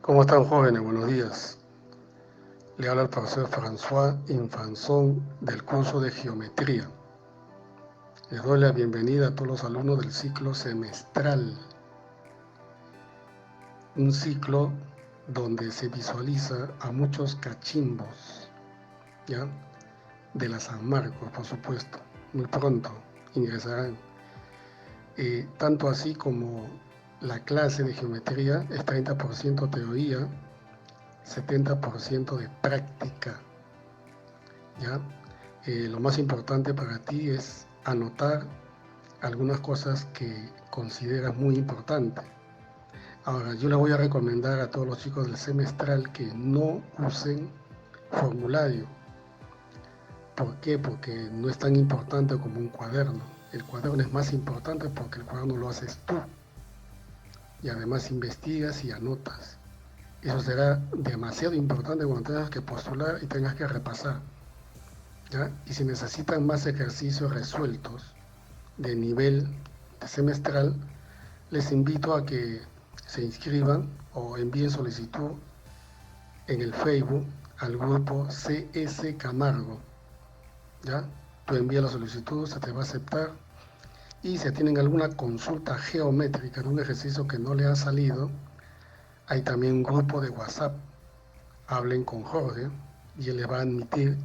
¿Cómo están, jóvenes? Buenos días. Le habla el profesor François Infanzón del curso de Geometría. Les doy la bienvenida a todos los alumnos del ciclo semestral. Un ciclo donde se visualiza a muchos cachimbos, ¿ya? De la San Marcos, por supuesto. Muy pronto ingresarán. Tanto así como la clase de geometría es 30% teoría, 70% de práctica. ¿Ya? Lo más importante para ti es anotar algunas cosas que consideras muy importantes. Ahora, yo les voy a recomendar a todos los chicos del semestral que no usen formulario. ¿Por qué? Porque no es tan importante como un cuaderno. El cuaderno es más importante porque el cuaderno lo haces tú. Y además investigas y anotas. Eso será demasiado importante cuando tengas que postular y tengas que repasar. ¿Ya? Y si necesitan más ejercicios resueltos de nivel semestral, les invito a que se inscriban o envíen solicitud en el Facebook al grupo CS Camargo. ¿Ya? Tú envías la solicitud, se te va a aceptar, y si tienen alguna consulta geométrica de un ejercicio que no le ha salido, hay también un grupo de WhatsApp. Hablen con Jorge y él les va a admitir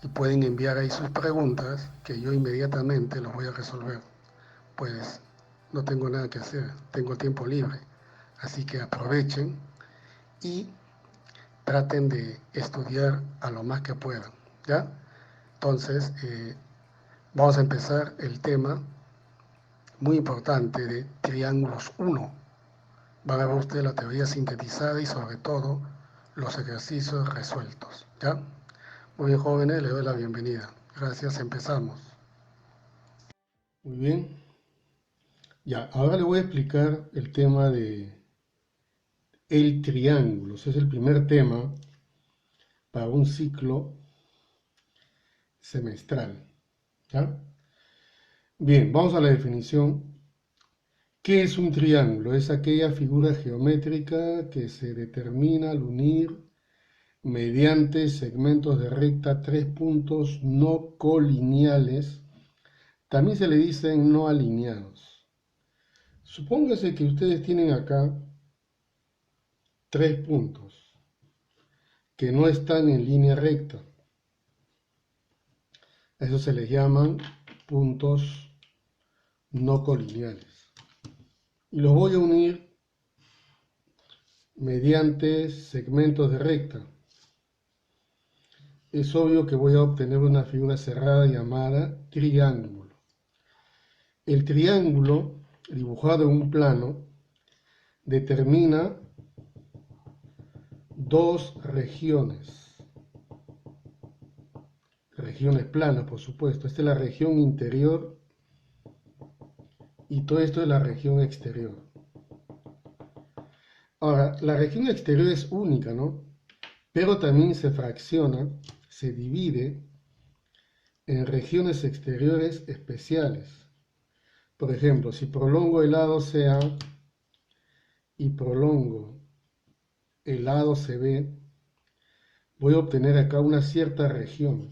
y pueden enviar ahí sus preguntas que yo inmediatamente los voy a resolver. Pues no tengo nada que hacer, tengo tiempo libre. Así que aprovechen y traten de estudiar a lo más que puedan, ¿ya? Entonces, vamos a empezar el tema muy importante de triángulos 1. Van a ver ustedes la teoría sintetizada y sobre todo los ejercicios resueltos, ¿ya? Muy bien, jóvenes, les doy la bienvenida. Gracias, empezamos. Muy bien. Ya, ahora le voy a explicar el tema de el triángulo. Ese es el primer tema para un ciclo semestral. ¿Ya? Bien, vamos a la definición. ¿Qué es un triángulo? Es aquella figura geométrica que se determina al unir mediante segmentos de recta tres puntos no colineales. También se le dicen no alineados. Supóngase que ustedes tienen acá tres puntos que no están en línea recta. A eso se les llaman puntos no colineales. Y los voy a unir mediante segmentos de recta. Es obvio que voy a obtener una figura cerrada llamada triángulo. El triángulo, dibujado en un plano, determina dos regiones. Regiones planas, por supuesto. Esta es la región interior y todo esto es la región exterior. Ahora, la región exterior es única, ¿no? Pero también se fracciona, se divide en regiones exteriores especiales. Por ejemplo, si prolongo el lado CA y prolongo el lado CB, voy a obtener acá una cierta región.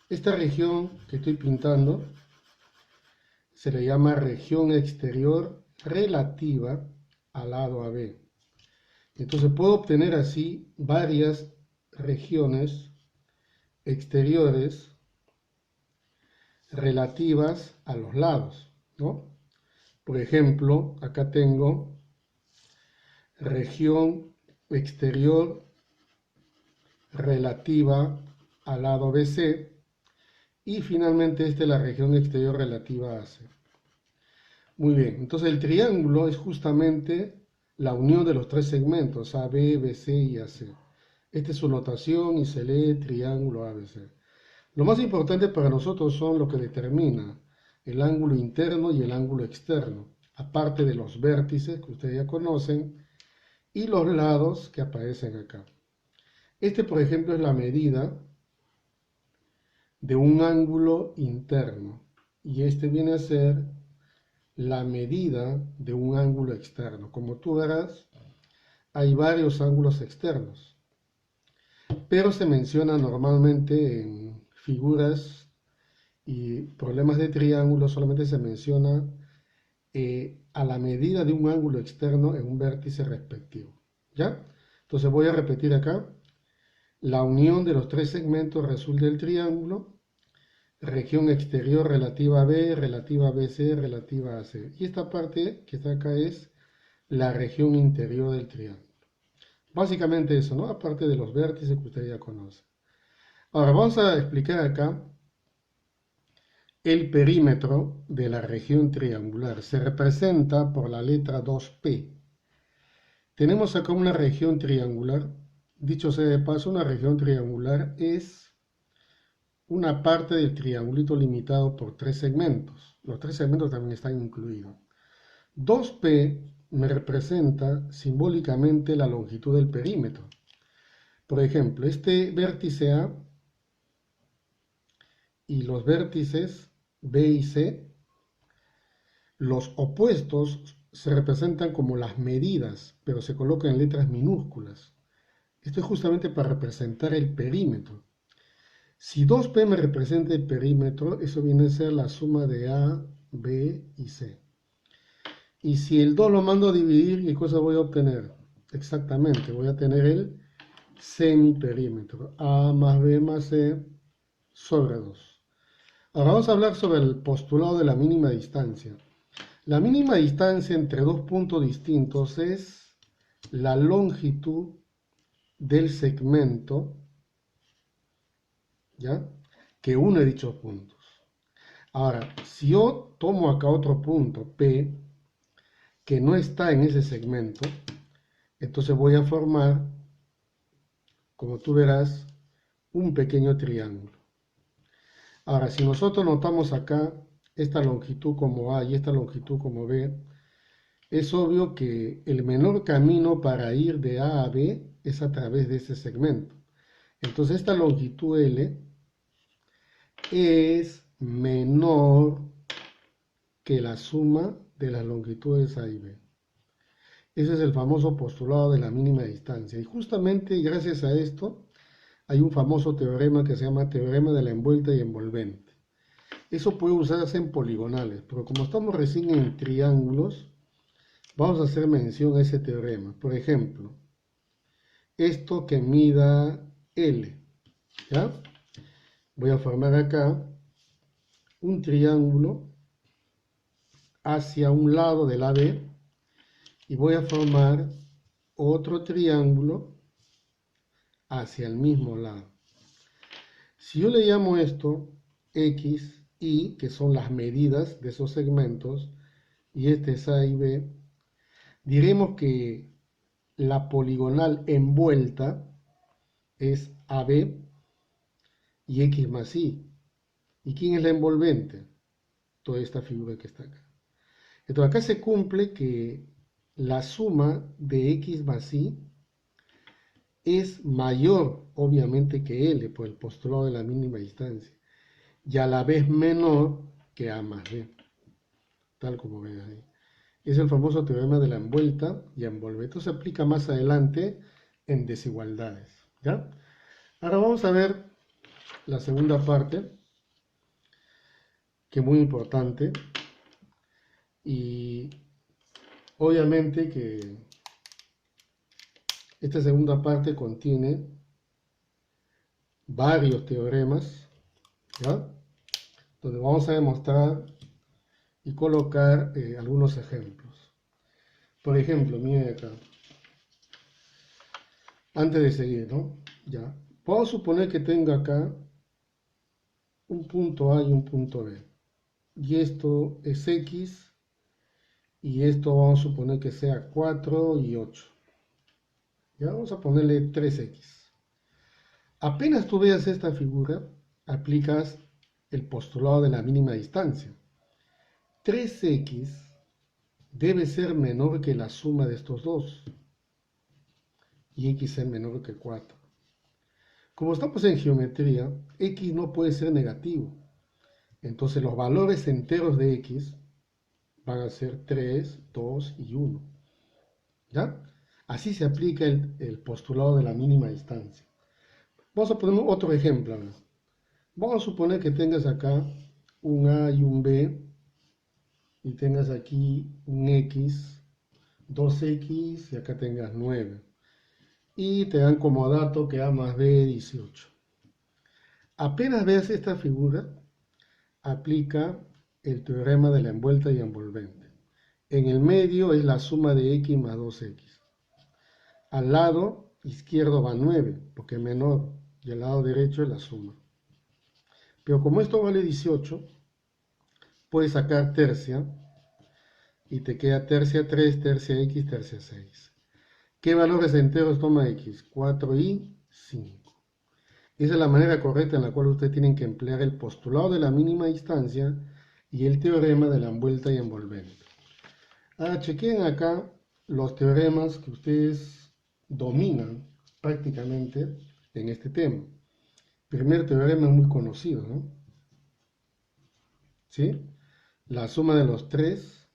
Esta región que estoy pintando se le llama región exterior relativa al lado AB. Entonces puedo obtener así varias regiones exteriores relativas a los lados, ¿no? Por ejemplo, acá tengo región exterior relativa al lado BC y finalmente esta es la región exterior relativa a AC. Muy bien, entonces el triángulo es justamente la unión de los tres segmentos AB, BC y AC. Esta es su notación y se lee triángulo ABC. Lo más importante para nosotros son lo que determina el ángulo interno y el ángulo externo, aparte de los vértices que ustedes ya conocen y los lados que aparecen acá. Este, por ejemplo, es la medida de un ángulo interno y este viene a ser la medida de un ángulo externo. Como tú verás, hay varios ángulos externos, pero se menciona normalmente en figuras y problemas de triángulo, solamente se menciona a la medida de un ángulo externo en un vértice respectivo. ¿Ya? Entonces voy a repetir acá. La unión de los tres segmentos resulta del triángulo, región exterior relativa a B, relativa a BC, relativa a C. Y esta parte que está acá es la región interior del triángulo. Básicamente eso, ¿no? Aparte de los vértices que usted ya conoce. Ahora vamos a explicar acá el perímetro de la región triangular. Se representa por la letra 2P. Tenemos acá una región triangular. Dicho sea de paso, una región triangular es una parte del triangulito limitado por tres segmentos. Los tres segmentos también están incluidos. 2P me representa simbólicamente la longitud del perímetro. Por ejemplo, este vértice A y los vértices B y C, los opuestos se representan como las medidas, pero se colocan en letras minúsculas. Esto es justamente para representar el perímetro. Si 2P me representa el perímetro, eso viene a ser la suma de A, B y C. Y si el 2 lo mando a dividir, ¿qué cosa voy a obtener? Exactamente, voy a tener el semiperímetro. A más B más C sobre 2. Ahora vamos a hablar sobre el postulado de la mínima distancia. La mínima distancia entre dos puntos distintos es la longitud del segmento, ¿ya?, que une dichos puntos. Ahora, si yo tomo acá otro punto, P, que no está en ese segmento, entonces voy a formar, como tú verás, un pequeño triángulo. Ahora, si nosotros notamos acá esta longitud como A y esta longitud como B, es obvio que el menor camino para ir de A a B es a través de ese segmento. Entonces esta longitud L es menor que la suma de las longitudes A y B. Ese es el famoso postulado de la mínima distancia. Y justamente gracias a esto hay un famoso teorema que se llama teorema de la envuelta y envolvente. Eso puede usarse en poligonales, pero como estamos recién en triángulos, vamos a hacer mención a ese teorema. Por ejemplo, esto que mida L, ¿ya? Voy a formar acá un triángulo hacia un lado del AB y voy a formar otro triángulo hacia el mismo lado. Si yo le llamo esto X, Y, que son las medidas de esos segmentos, y este es A y B, diremos que la poligonal envuelta es AB y X más Y. ¿Y quién es la envolvente? Toda esta figura que está acá. Entonces acá se cumple que la suma de X más Y es mayor, obviamente, que L, por el postulado de la mínima distancia, y a la vez menor que A más B, tal como ven ahí. Es el famoso teorema de la envuelta y envolvente. Esto se aplica más adelante en desigualdades, ¿ya? Ahora vamos a ver la segunda parte, que es muy importante, y obviamente que esta segunda parte contiene varios teoremas, ¿ya?, donde vamos a demostrar y colocar algunos ejemplos. Por ejemplo, miren acá, antes de seguir, ¿no? Ya, puedo suponer que tenga acá un punto A y un punto B, y esto es X, y esto vamos a suponer que sea 4 y 8. Ya, vamos a ponerle 3X. Apenas tú veas esta figura, aplicas el postulado de la mínima distancia. 3X debe ser menor que la suma de estos dos, y X es menor que 4. Como estamos en geometría, X no puede ser negativo. Entonces los valores enteros de X van a ser 3, 2 y 1. ¿Ya? Así se aplica el postulado de la mínima distancia. Vamos a poner otro ejemplo. Vamos a suponer que tengas acá un A y un B y tengas aquí un X, 2X y acá tengas 9. Y te dan como dato que A más B 18. Apenas veas esta figura, aplica el teorema de la envuelta y envolvente. En el medio es la suma de X más 2X. Al lado izquierdo va 9, porque es menor, y al lado derecho es la suma. Pero como esto vale 18, puedes sacar tercia, y te queda tercia 3, tercia X, tercia 6. ¿Qué valores enteros toma X? 4 y 5. Esa es la manera correcta en la cual ustedes tienen que emplear el postulado de la mínima distancia y el teorema de la envuelta y envolvente. Ahora chequen acá los teoremas que ustedes dominan prácticamente en este tema. Primer teorema es muy conocido, ¿no? ¿Sí? La suma de los tres,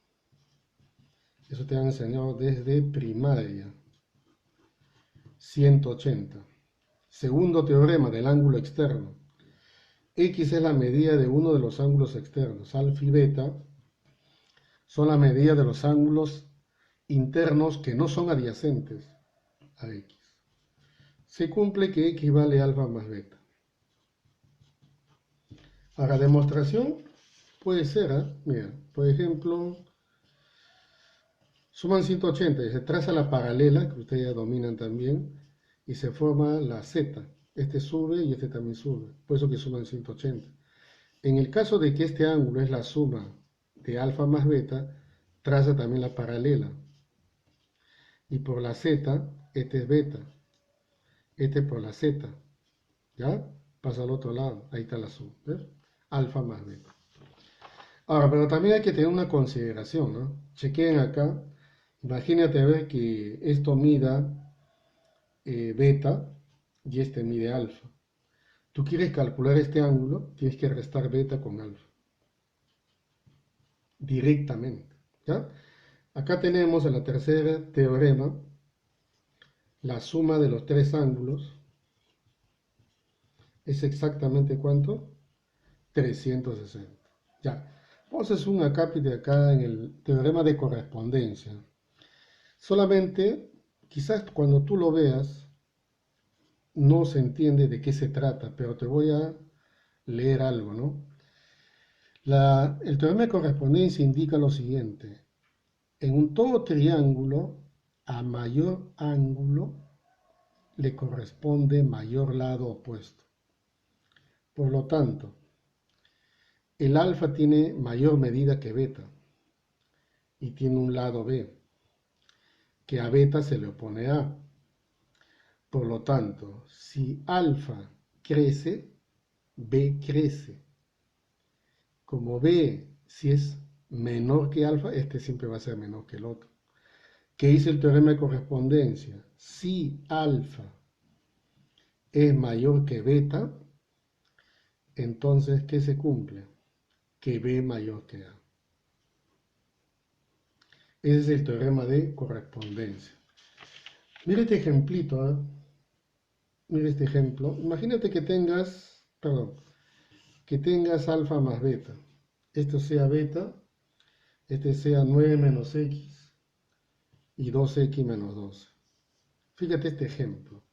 eso te han enseñado desde primaria, 180. Segundo teorema del ángulo externo. X es la medida de uno de los ángulos externos. Alfa y beta son la medida de los ángulos internos que no son adyacentes a X. Se cumple que X vale alfa más beta. Ahora, demostración puede ser, mira, por ejemplo, suman 180 y se traza la paralela, que ustedes ya dominan también, y se forma la Z. Este sube y este también sube, por eso que suman 180. En el caso de que este ángulo es la suma de alfa más beta, traza también la paralela. Y por la Z, este es beta. Este por la Z. ¿Ya? Pasa al otro lado. Ahí está la suma. ¿Ves? Alfa más beta. Ahora, pero también hay que tener una consideración, ¿no? Chequen acá. Imagínate a ver que esto mida beta y este mide alfa. Tú quieres calcular este ángulo, tienes que restar beta con alfa. Directamente. ¿Ya? Acá tenemos en la tercera teorema la suma de los tres ángulos. ¿Es exactamente cuánto? 360. Ya. Vamos a hacer un acápite acá en el teorema de correspondencia. Solamente, quizás cuando tú lo veas, no se entiende de qué se trata, pero te voy a leer algo, ¿no? El teorema de correspondencia indica lo siguiente. En un todo triángulo, a mayor ángulo le corresponde mayor lado opuesto. Por lo tanto, el alfa tiene mayor medida que beta y tiene un lado B, que a beta se le opone A. Por lo tanto, si alfa crece, B crece. Como B, si es menor que alfa, este siempre va a ser menor que el otro. ¿Qué dice el teorema de correspondencia? Si alfa es mayor que beta, entonces, ¿qué se cumple? Que B mayor que A. Ese es el teorema de correspondencia. Mira este ejemplito, ¿eh? Mira este ejemplo. Imagínate que tengas, alfa más beta. Esto sea beta, este sea 9 menos x y 2x menos 12. Fíjate este ejemplo.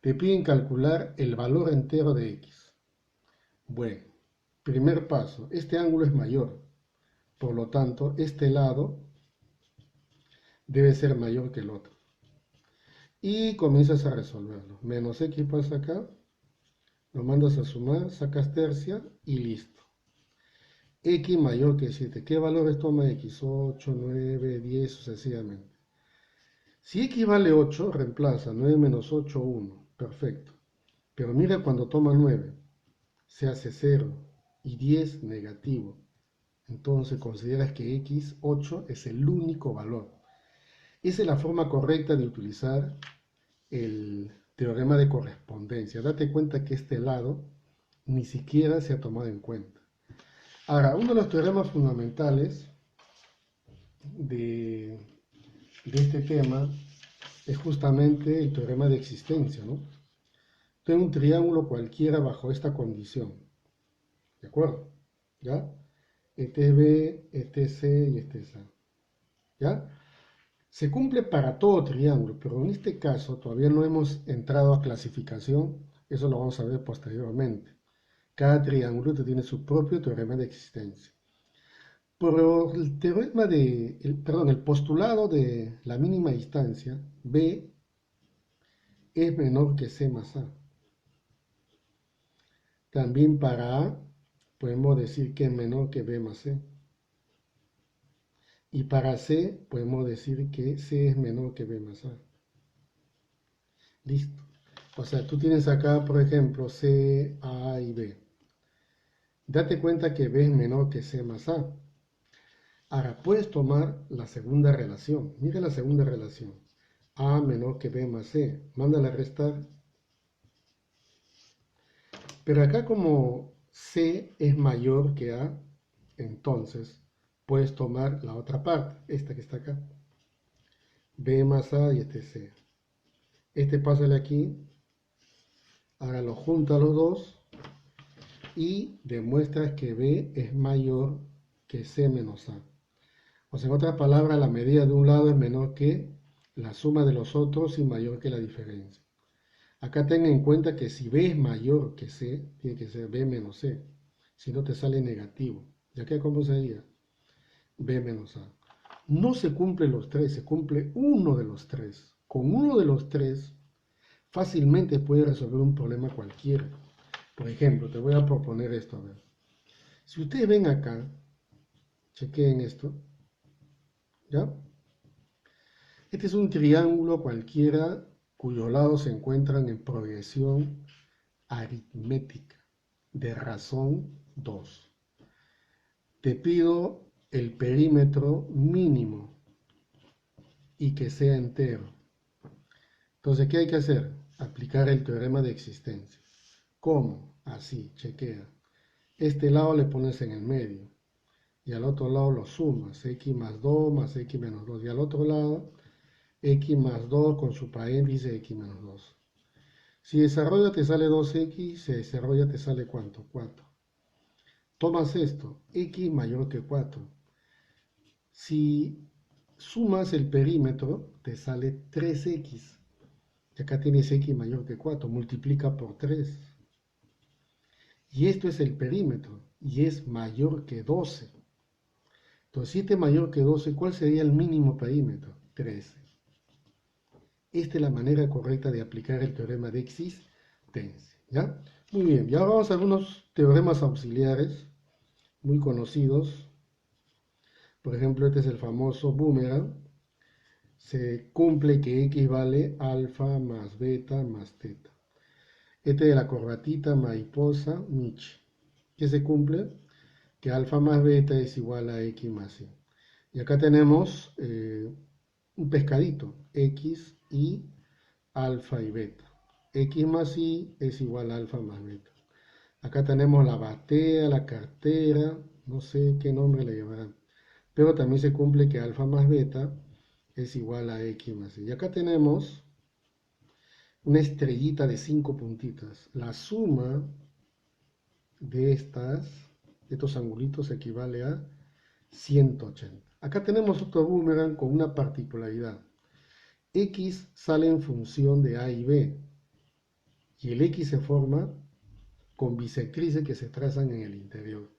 Te piden calcular el valor entero de x. Bueno, primer paso, este ángulo es mayor. Por lo tanto, este lado debe ser mayor que el otro. Y comienzas a resolverlo. Menos x pasa acá, lo mandas a sumar, sacas tercia y listo. X mayor que 7. ¿Qué valores toma x? 8, 9, 10 sucesivamente. Si x vale 8, reemplaza 9 menos 8, 1. Perfecto. Pero mira cuando toma 9, se hace 0 y 10 negativo. Entonces consideras que x, 8, es el único valor. Esa es la forma correcta de utilizar el teorema de correspondencia. Date cuenta que este lado ni siquiera se ha tomado en cuenta. Ahora, uno de los teoremas fundamentales de este tema es justamente el teorema de existencia, ¿no? Tengo un triángulo cualquiera bajo esta condición, ¿de acuerdo? ¿Ya? Este es B, este es C y este es A, ¿ya? Se cumple para todo triángulo, pero en este caso todavía no hemos entrado a clasificación, eso lo vamos a ver posteriormente. Cada triángulo tiene su propio teorema de existencia. Por el teorema el postulado de la mínima distancia, B es menor que C más A. También para A podemos decir que es menor que B más C. Y para C podemos decir que C es menor que B más A. Listo. O sea, tú tienes acá, por ejemplo, C, A y B. Date cuenta que B es menor que C más A. Ahora, puedes tomar la segunda relación. Mira la segunda relación. A menor que B más C. Mándala a restar. Pero acá como C es mayor que A, entonces puedes tomar la otra parte, esta que está acá. B más A y este C. Este pásale aquí. Ahora lo junta los dos y demuestras que B es mayor que C menos A. O sea, en otras palabras, la medida de un lado es menor que la suma de los otros y mayor que la diferencia. Acá ten en cuenta que si B es mayor que C, tiene que ser B menos C. Si no te sale negativo. ¿Y acá cómo sería? B menos A. No se cumplen los tres, se cumple uno de los tres. Con uno de los tres, fácilmente puedes resolver un problema cualquiera. Por ejemplo, te voy a proponer esto. A ver. Si ustedes ven acá, chequeen esto. ¿Ya? Este es un triángulo cualquiera cuyos lados se encuentran en progresión aritmética de razón 2. Te pido el perímetro mínimo y que sea entero. Entonces, ¿qué hay que hacer? Aplicar el teorema de existencia. ¿Cómo? Así, chequea. Este lado le pones en el medio y al otro lado lo sumas, x más 2 más x menos 2. Y al otro lado, x más 2 con su paréntesis x menos 2. Si desarrolla te sale 2x, si desarrolla te sale ¿cuánto? 4. Tomas esto, x mayor que 4. Si sumas el perímetro, te sale 3x. Y acá tienes x mayor que 4, multiplica por 3. Y esto es el perímetro, y es mayor que 12. Entonces, si este es mayor que 12, ¿cuál sería el mínimo perímetro? 13. Esta es la manera correcta de aplicar el teorema de existencia, ¿ya? Muy bien, y ahora vamos a algunos teoremas auxiliares muy conocidos. Por ejemplo, este es el famoso boomerang. Se cumple que x vale alfa más beta más teta. Este de la corbatita mariposa Michi. ¿Qué se cumple? Que alfa más beta es igual a x más y. Y acá tenemos un pescadito, x y alfa y beta. X más y es igual a alfa más beta. Acá tenemos la batea, la cartera, no sé qué nombre le llamarán. Pero también se cumple que alfa más beta es igual a x más y. Y acá tenemos una estrellita de 5 puntitas. La suma de estos angulitos equivale a 180. Acá tenemos otro boomerang con una particularidad. X sale en función de A y B. Y el X se forma con bisectrices que se trazan en el interior.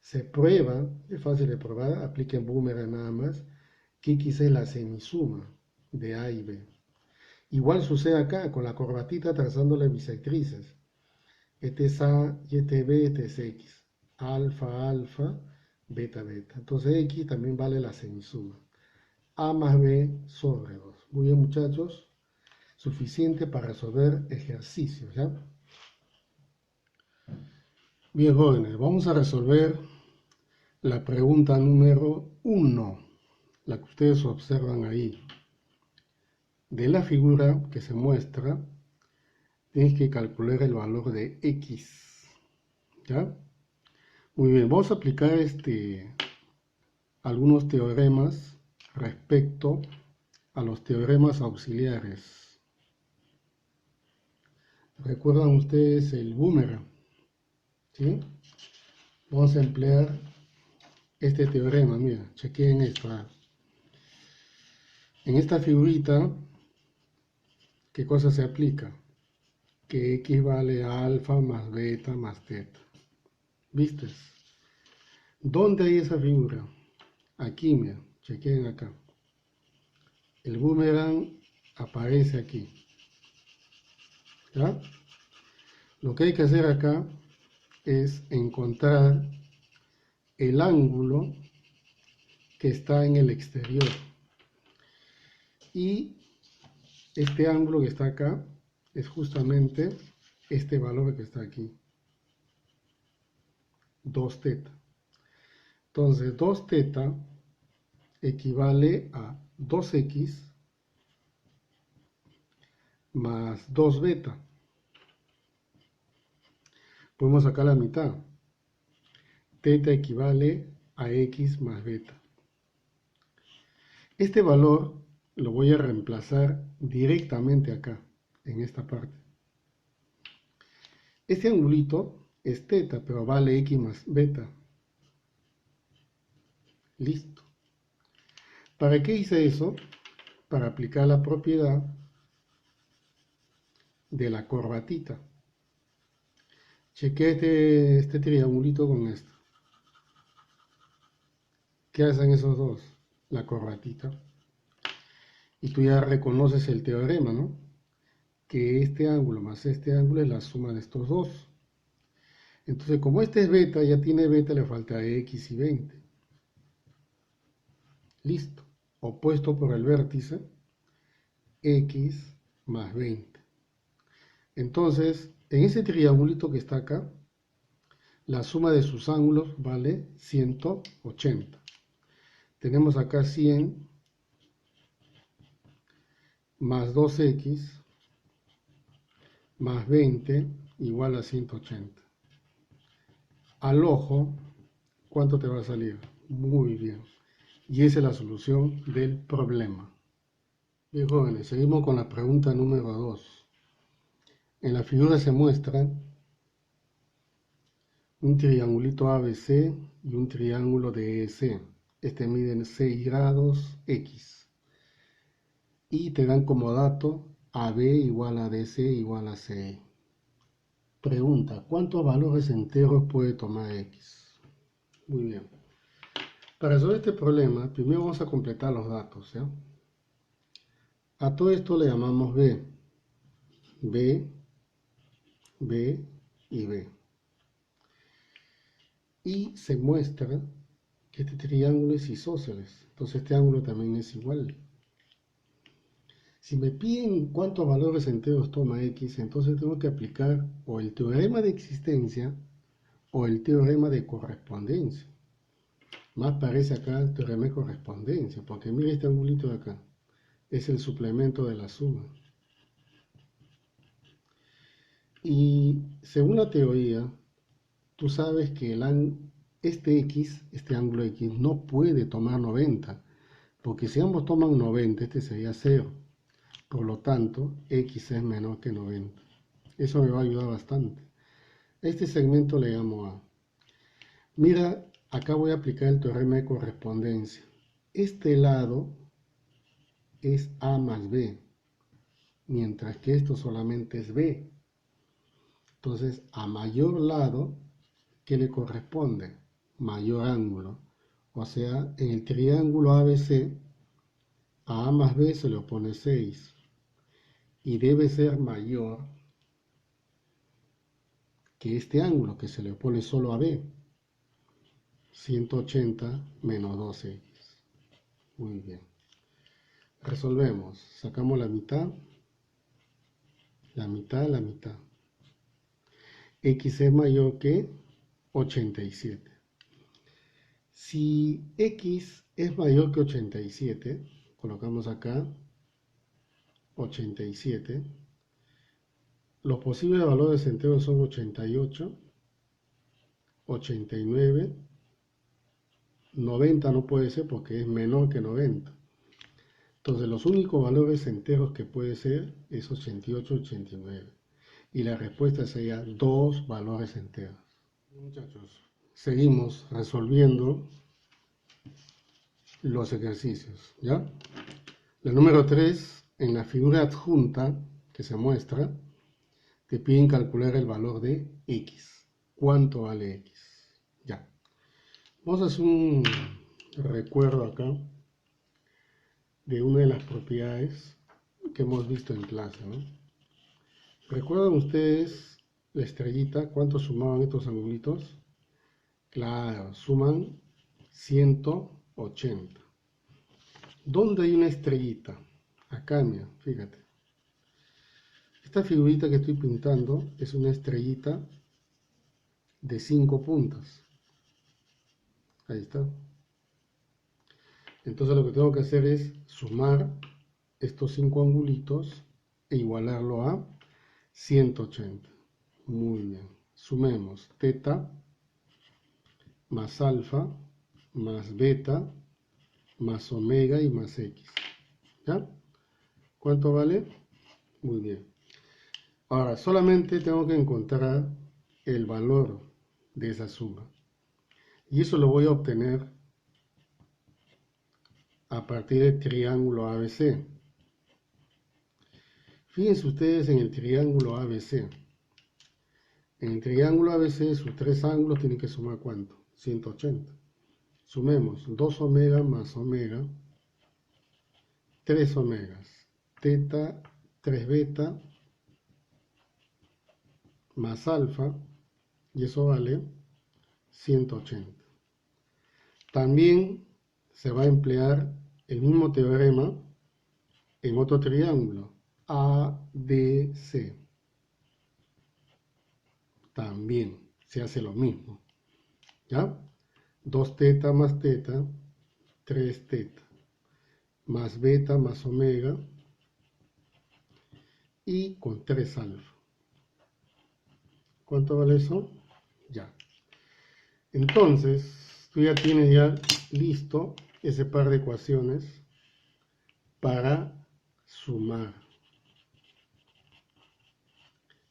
Se prueba, es fácil de probar, apliquen boomerang nada más, que X es la semisuma de A y B. Igual sucede acá con la corbatita trazándole bisectrices. Este es A y este es B, este es X. Alfa, alfa, beta, beta. Entonces X también vale la semisuma. A más B sobre 2. Muy bien, muchachos. Suficiente para resolver ejercicios, ¿ya? Bien, jóvenes, vamos a resolver la pregunta número 1, la que ustedes observan ahí. De la figura que se muestra, tienes que calcular el valor de x, ¿ya? Muy bien, vamos a aplicar algunos teoremas respecto a los teoremas auxiliares. ¿Recuerdan ustedes el boomerang? ¿Sí? Vamos a emplear este teorema, mira, chequeen esto. En esta figurita, ¿qué cosa se aplica? Que x vale a alfa más beta más teta. ¿Viste? ¿Dónde hay esa figura? Aquí, mira, chequeen acá. El boomerang aparece aquí. ¿Ya? Lo que hay que hacer acá es encontrar el ángulo que está en el exterior. Y este ángulo que está acá es justamente este valor que está aquí. 2 teta. Entonces 2 teta equivale a 2x más 2 beta. Podemos sacar la mitad. Teta equivale a x más beta. Este valor lo voy a reemplazar directamente acá, en esta parte. Este angulito es teta, pero vale x más beta. Listo. ¿Para qué hice eso? Para aplicar la propiedad de la corbatita. Chequé este triangulito con esto. ¿Qué hacen esos dos? La corbatita. Y tú ya reconoces el teorema, ¿no? Que este ángulo más este ángulo es la suma de estos dos. Entonces, como este es beta, ya tiene beta, le falta x y 20. Listo. Opuesto por el vértice, x más 20. Entonces, en ese triangulito que está acá, la suma de sus ángulos vale 180. Tenemos acá 100 más 2x más 20 igual a 180. Al ojo, ¿cuánto te va a salir? Muy bien. Y esa es la solución del problema. Bien, jóvenes, seguimos con la pregunta número 2. En la figura se muestra un triangulito ABC y un triángulo de EC. Este mide 6 grados X. Y te dan como dato AB igual a DC igual a CE. Pregunta, ¿cuántos valores enteros puede tomar X? Muy bien. Para resolver este problema, primero vamos a completar los datos, ¿ya? A todo esto le llamamos B. B, B y B. Y se muestra que este triángulo es isósceles. Entonces este ángulo también es igual. Si me piden cuántos valores enteros toma X, entonces tengo que aplicar o el teorema de existencia o el teorema de correspondencia. Más parece acá el teorema de correspondencia, porque mira este angulito de acá. Es el suplemento de la suma. Y según la teoría, tú sabes que este X, este ángulo X, no puede tomar 90, porque si ambos toman 90, este sería 0. Por lo tanto, X es menor que 90. Eso me va a ayudar bastante. Este segmento le llamo A. Mira, acá voy a aplicar el teorema de correspondencia. Este lado es A más B, mientras que esto solamente es B. Entonces, a mayor lado, ¿qué le corresponde? Mayor ángulo. O sea, en el triángulo ABC, a A más B se le opone 6. Y debe ser mayor que este ángulo, que se le opone solo a B. 180 menos 2x. Muy bien. Resolvemos. Sacamos la mitad, la mitad, la mitad. X es mayor que 87. Si X es mayor que 87, colocamos acá 87. Los posibles valores enteros son 88, 89, 90 no puede ser porque es menor que 90. Entonces los únicos valores enteros que puede ser es 88, 89. Y la respuesta sería 2 valores enteros. Muchachos, seguimos resolviendo los ejercicios, ¿ya? La número 3, en la figura adjunta que se muestra, te piden calcular el valor de x. ¿Cuánto vale x? Ya. Vamos a hacer un recuerdo acá de una de las propiedades que hemos visto en clase, ¿no? ¿Recuerdan ustedes la estrellita? ¿Cuánto sumaban estos angulitos? Claro, suman 180. ¿Dónde hay una estrellita? Acá, mira, fíjate. Esta figurita que estoy pintando es una estrellita de 5 puntas. Ahí está. Entonces lo que tengo que hacer es sumar estos 5 angulitos e igualarlo a 180. Muy bien. Sumemos teta más alfa más beta más omega y más x. ¿Ya? ¿Cuánto vale? Muy bien. Ahora, solamente tengo que encontrar el valor de esa suma. Y eso lo voy a obtener a partir del triángulo ABC. Fíjense ustedes en el triángulo ABC. En el triángulo ABC sus 3 ángulos tienen que sumar ¿cuánto? 180. Sumemos 2 omega más omega, 3 omegas, teta, 3 beta, más alfa, y eso vale 180. También se va a emplear el mismo teorema en otro triángulo, ABC. También se hace lo mismo, ¿ya? 2 teta más teta, 3 teta, más beta más omega, y con 3 alfa. ¿Cuánto vale eso? Ya. Entonces, tú ya tienes ya listo ese par de ecuaciones para sumar.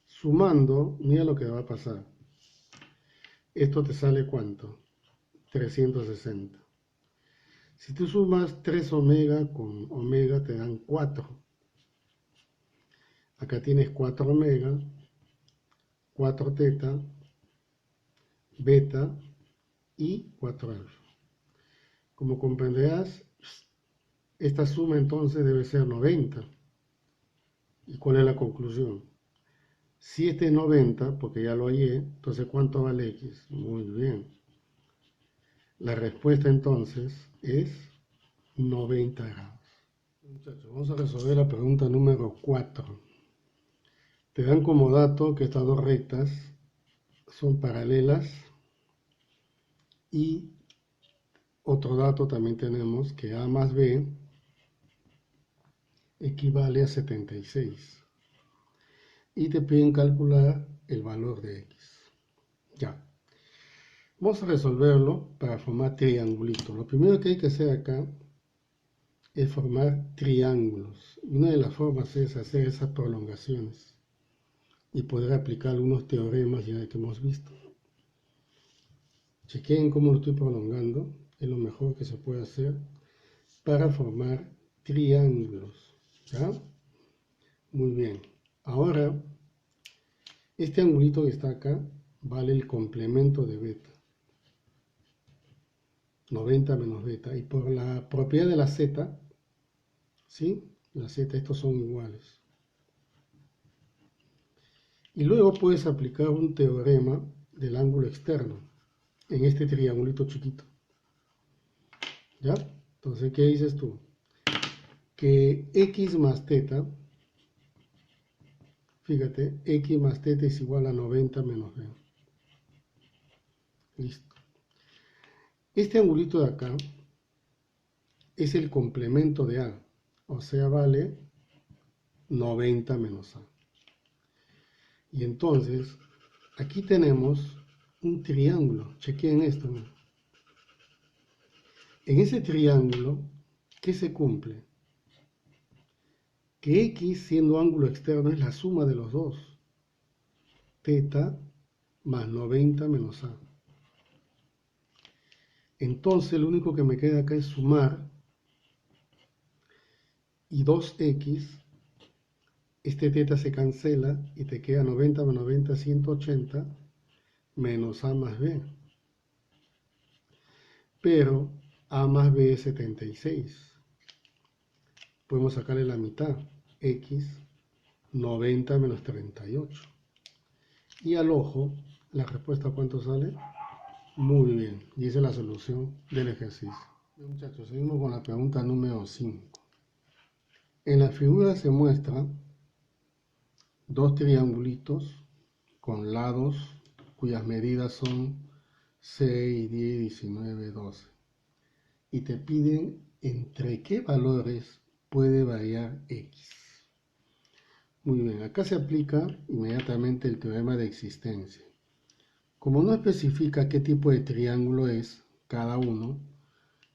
Sumando, mira lo que va a pasar. Esto te sale ¿cuánto? 360. Si tú sumas 3 omega con omega te dan 4. Acá tienes 4 omega, 4 teta, beta y 4 alfa. Como comprenderás, esta suma entonces debe ser 90. ¿Y cuál es la conclusión? Si este es 90, porque ya lo hallé, entonces ¿cuánto vale x? Muy bien. La respuesta entonces es 90 grados. Muchachos, vamos a resolver la pregunta número 4. Te dan como dato que estas dos rectas son paralelas y otro dato también tenemos que A más B equivale a 76. Y te piden calcular el valor de x. Ya. Vamos a resolverlo para formar triangulitos. Lo primero que hay que hacer acá es formar triángulos. Y una de las formas es hacer esas prolongaciones y poder aplicar algunos teoremas ya que hemos visto. Chequen cómo lo estoy prolongando. Es lo mejor que se puede hacer para formar triángulos. ¿Ya? Muy bien. Ahora, este angulito que está acá vale el complemento de beta. 90 menos beta. Y por la propiedad de la z, ¿sí? La z, estos son iguales. Y luego puedes aplicar un teorema del ángulo externo en este triangulito chiquito. ¿Ya? Entonces, ¿qué dices tú? Que x más teta, fíjate, x más teta es igual a 90 menos b. Listo. Este angulito de acá es el complemento de a, o sea, vale 90 menos a. Y entonces, aquí tenemos un triángulo. Chequen esto, ¿no? En ese triángulo, ¿qué se cumple? que X, siendo ángulo externo, es la suma de los dos. Teta más 90 menos A. Entonces lo único que me queda acá es sumar, y 2x, este teta se cancela y te queda 90 más 90, 180, menos A más B. Pero A más B es 76. Podemos sacarle la mitad, x, 90 menos 38. Y al ojo, la respuesta ¿cuánto sale? Muy bien, y esa es la solución del ejercicio. Bien, muchachos, seguimos con la pregunta número 5. En la figura se muestran dos triangulitos con lados cuyas medidas son 6, 10, 19, 12. Y te piden entre qué valores puede variar x. Muy bien, acá se aplica inmediatamente el teorema de existencia. Como no especifica qué tipo de triángulo es cada uno,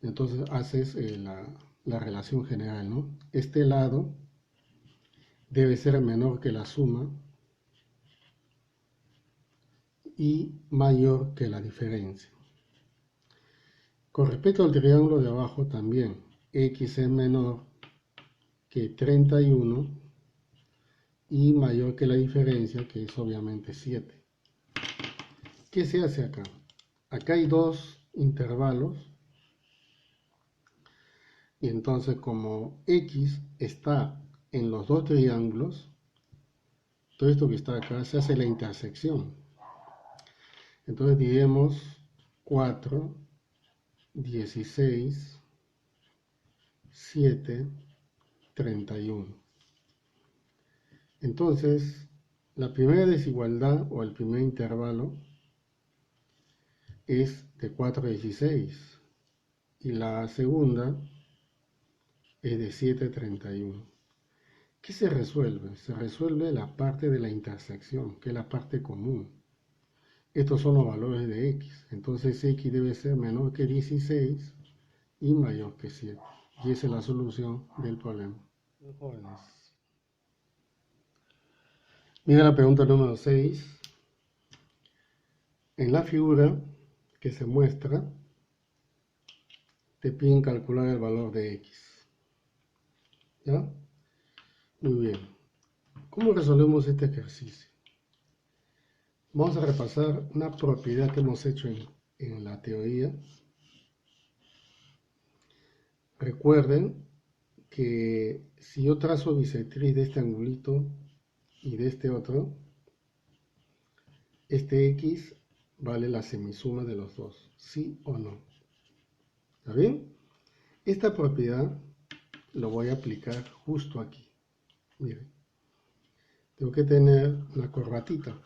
entonces haces la relación general, ¿no? Este lado debe ser menor que la suma y mayor que la diferencia. Con respecto al triángulo de abajo también, x es menor que 31 y mayor que la diferencia, que es obviamente 7. ¿Qué se hace acá? Acá hay dos intervalos, y entonces como x está en los dos triángulos, todo esto que está acá se hace la intersección. Entonces diremos 4, 16, 7, 31. Entonces, la primera desigualdad o el primer intervalo es de 4 a 16 y la segunda es de 7 a 31. ¿Qué se resuelve? Se resuelve la parte de la intersección, que es la parte común. Estos son los valores de x. Entonces x debe ser menor que 16 y mayor que 7. Y esa es la solución del problema. Jóvenes. Mira la pregunta número 6. En la figura que se muestra, te piden calcular el valor de x. ¿Ya? Muy bien. ¿Cómo resolvemos este ejercicio? Vamos a repasar una propiedad que hemos hecho en la teoría. Recuerden que si yo trazo bisectriz de este angulito y de este otro, este x vale la semisuma de los dos, ¿sí o no? ¿Está bien? Esta propiedad lo voy a aplicar justo aquí. Miren, tengo que tener una corbatita.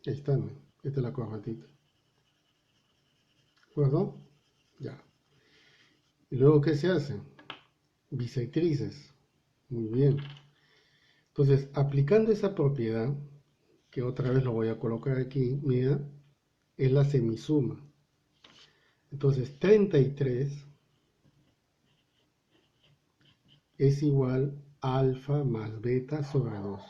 Ahí está, ¿no? Esta es la corbatita. ¿De acuerdo? Ya. ¿Y luego qué se hace? Bisectrices. Muy bien. Entonces, aplicando esa propiedad, que otra vez lo voy a colocar aquí, mira, es la semisuma. Entonces, 33 es igual a alfa más beta sobre 2.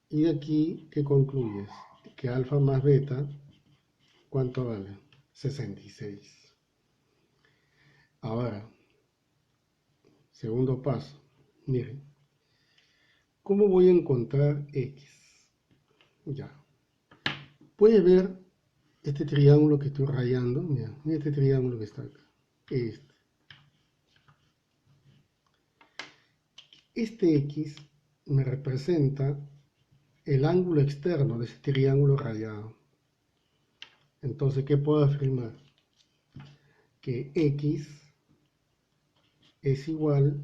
Y de aquí, ¿qué concluyes? Que alfa más beta, ¿cuánto vale? 66. Ahora, segundo paso. Miren, ¿cómo voy a encontrar x? Ya. Puedes ver este triángulo que estoy rayando. Mira este triángulo que está acá. Este x me representa el ángulo externo de ese triángulo rayado. Entonces, ¿qué puedo afirmar? Que x es igual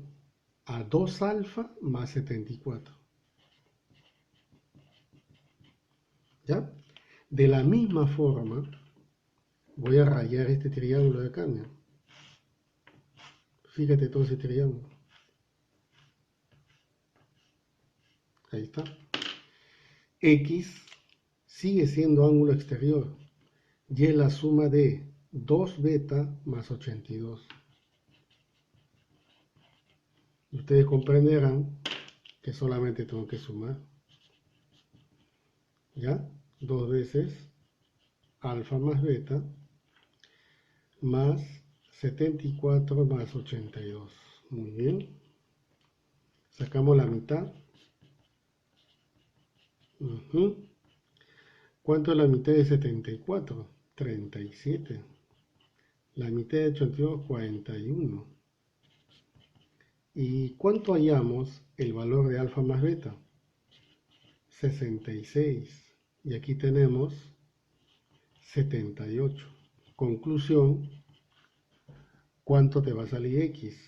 a 2 alfa más 74. ¿Ya? De la misma forma, voy a rayar este triángulo de acá. ¿No? Fíjate todo ese triángulo. Ahí está. X sigue siendo ángulo exterior y es la suma de 2 beta más 82. Ustedes comprenderán que solamente tengo que sumar, ¿ya? 2 veces alfa más beta más 74 más 82. Muy bien. Sacamos la mitad. ¿Cuánto es la mitad de 74? 37. La mitad de 82, 41. ¿Y cuánto hallamos el valor de alfa más beta? 66. Y aquí tenemos 78. Conclusión, ¿cuánto te va a salir X?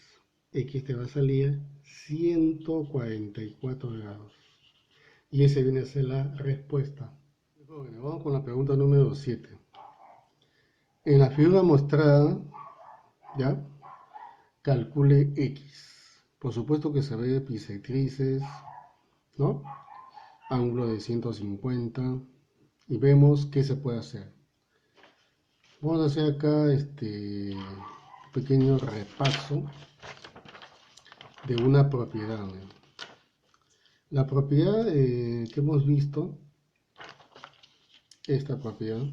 X te va a salir 144 grados. Y ese viene a ser la respuesta. Bueno, vamos con la pregunta número 7. En la figura mostrada, ¿ya? Calcule X. Por supuesto que se ve bisectrices, ¿no? Ángulo de 150. Y vemos qué se puede hacer. Vamos a hacer acá este pequeño repaso de una propiedad, ¿no? La propiedad que hemos visto, esta propiedad,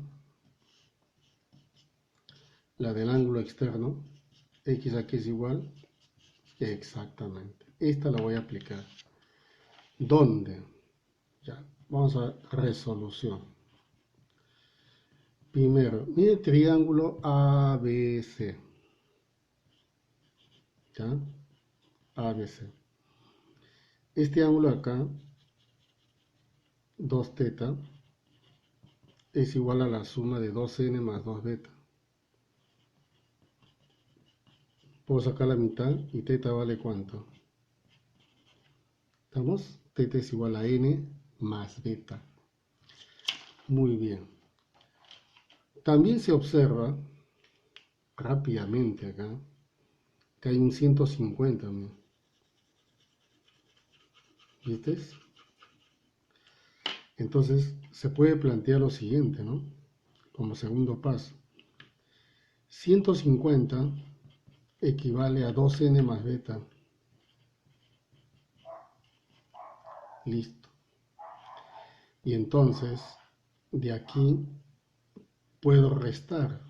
la del ángulo externo, X aquí es igual, exactamente. Esta la voy a aplicar. ¿Dónde? Ya, vamos a resolución. Primero, mire el triángulo ABC. ¿Ya? ABC. Este ángulo acá, 2 teta, es igual a la suma de 2n más 2 beta. Puedo sacar la mitad y teta vale ¿cuánto? ¿Estamos? Teta es igual a n más beta. Muy bien. También se observa rápidamente acá que hay un 150. ¿Viste? Entonces se puede plantear lo siguiente, ¿no? Como segundo paso. 150 equivale a 2n más beta. Listo. Y entonces, de aquí puedo restar.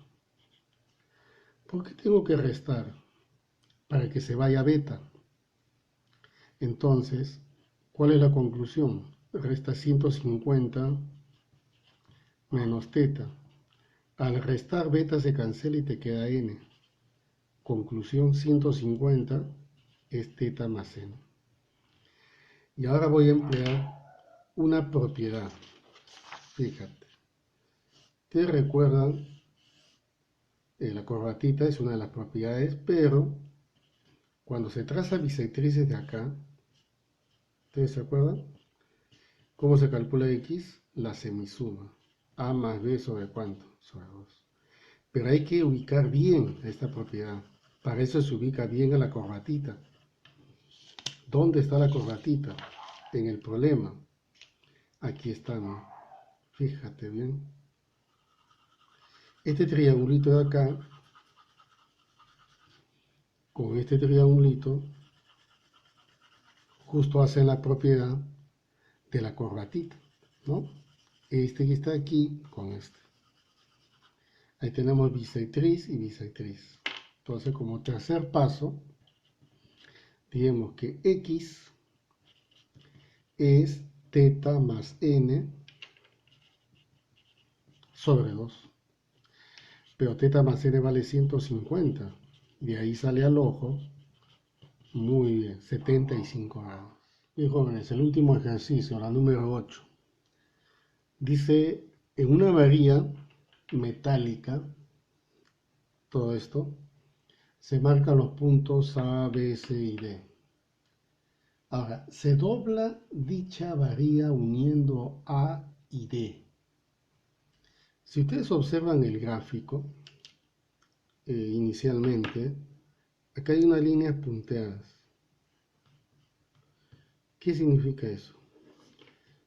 ¿Por qué tengo que restar? Para que se vaya beta. Entonces, ¿cuál es la conclusión? Resta 150 menos teta. Al restar beta se cancela y te queda n. Conclusión, 150 es teta más n. Y ahora voy a emplear una propiedad. Fíjate. ¿Te recuerdan? La corbatita es una de las propiedades, pero cuando se traza bisectrices de acá, ¿ustedes se acuerdan? ¿Cómo se calcula X? La semisuma. A más B sobre ¿cuánto? Sobre 2. Pero hay que ubicar bien esta propiedad. Para eso se ubica bien a la corbatita. ¿Dónde está la corbatita? En el problema. Aquí está, ¿no? Fíjate bien. Este triangulito de acá, con este triangulito, justo hacen la propiedad de la corbatita, ¿no? Este que está aquí con este. Ahí tenemos bisectriz y bisectriz. Entonces, como tercer paso, digamos que X es teta más n sobre 2. Pero teta más n vale 150. De ahí sale al ojo, muy bien, 75 grados. Bien, jóvenes, el último ejercicio, la número 8. Dice, en una varilla metálica, todo esto, se marcan los puntos A, B, C y D. Ahora, se dobla dicha varilla uniendo A y D. Si ustedes observan el gráfico, inicialmente, acá hay unas líneas punteadas. ¿Qué significa eso?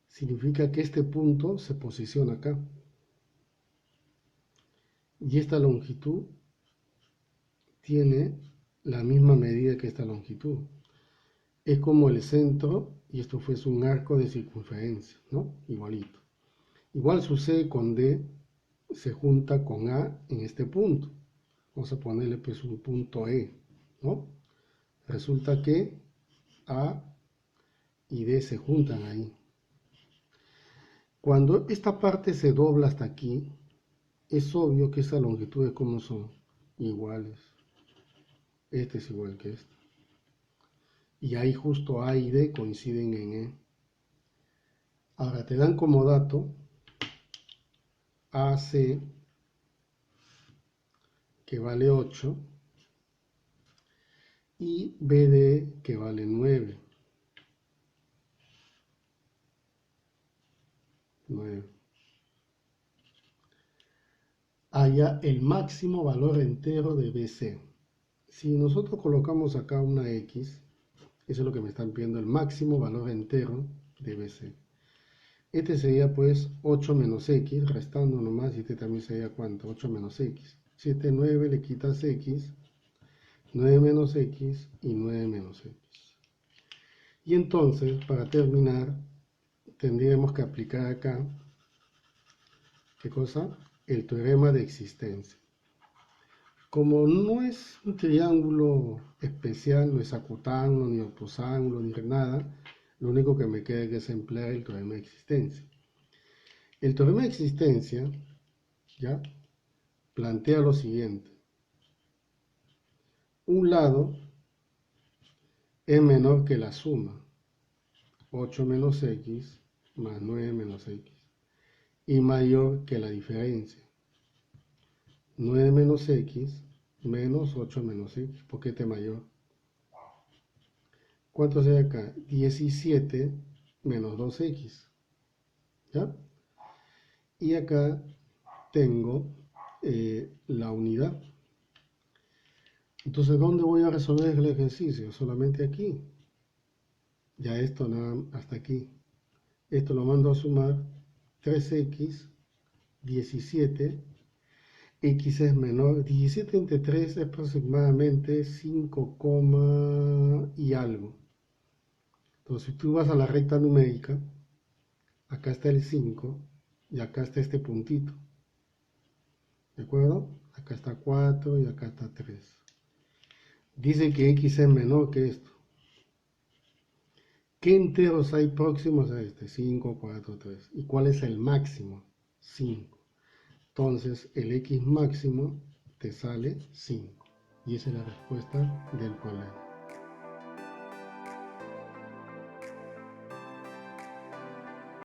Significa que este punto se posiciona acá. Y esta longitud tiene la misma medida que esta longitud. es como el centro y esto fuese un arco de circunferencia, ¿no? Igualito. Igual sucede con D, se junta con A en este punto. Vamos a ponerle pues un punto E, ¿no? Resulta que A y D se juntan ahí. Cuando esta parte se dobla hasta aquí, es obvio que esas longitudes como son iguales. Este es igual que este. Y ahí justo A y D coinciden en E. Ahora te dan como dato AC, que vale 8, y BD, que vale 9. 9. Haya el máximo valor entero de BC. Si nosotros colocamos acá una X, eso es lo que me están pidiendo, el máximo valor entero de BC. Este sería pues 8 menos X, restando nomás, y este también sería ¿cuánto? 8 menos X. Si este 9 le quitas X, 9 menos X y 9 menos X. Y entonces, para terminar, tendríamos que aplicar acá, ¿qué cosa? El teorema de existencia. Como no es un triángulo especial, no es acutángulo, ni opusángulo, ni nada, lo único que me queda es emplear el teorema de existencia. El teorema de existencia, ¿ya?, plantea lo siguiente. Un lado es menor que la suma, 8 menos X más 9 menos X, y mayor que la diferencia, 9 menos X menos 8 menos X, porque este mayor. ¿Cuánto sería acá? 17 menos 2X, ¿ya? Y acá tengo la unidad. Entonces, ¿dónde voy a resolver el ejercicio? Solamente aquí. Ya esto nada, hasta aquí. Esto lo mando a sumar. 3X, 17. X es menor. 17 entre 3 es aproximadamente 5, y algo. Entonces, si tú vas a la recta numérica, acá está el 5 y acá está este puntito. ¿De acuerdo? Acá está 4 y acá está 3. Dice que X es menor que esto. ¿Qué enteros hay próximos a este? 5, 4, 3. ¿Y cuál es el máximo? 5. Entonces, el X máximo te sale 5. Y esa es la respuesta del problema.